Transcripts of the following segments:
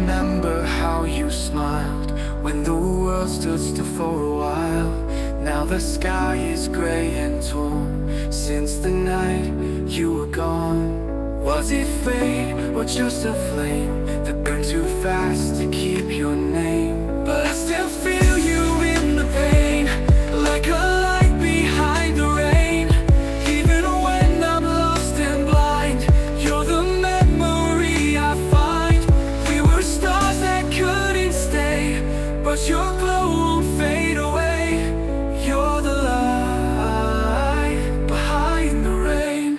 remember how you smiled when the world stood still for a while. Now the sky is gray and torn since the night you were gone. Was it fate or just a flame that burned too fast to keep your name? But I still feel you in the pain, like a light behind the rain. Even when I'm lost and blind, you're the memory I find. We were stars that couldn't stay, but your glow won't fade away. You're the light behind the rain.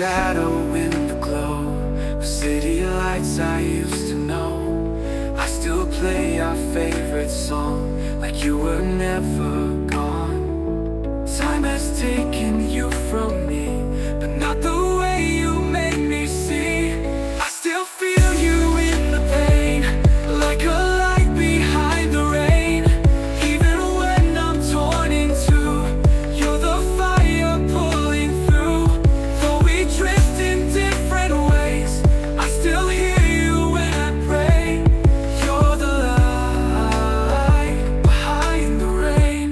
Shadow in the glow of city lights I used to know. I still play our favorite song like you were never gone. Time has taken you from me, but not the way you made me see. I still feel you in the pain, like a light behind the rain. Even when I'm torn in two, you're the fire pulling through. Though we drift in different ways, I still hear you when I pray. You're the light behind the rain.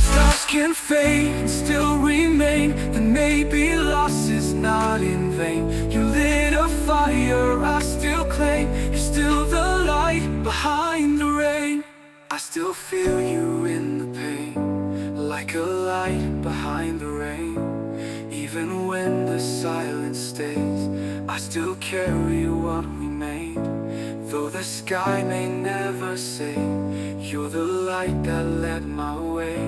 Stars can fade and still remain, and maybe loss is not in vain. You lit a fire I still claim. You're still the light behind the rain. I still feel you in the pain, like a light behind the rain. Even when the silence stays, I still carry what we made. Though the sky may never say, you're the light that led my way.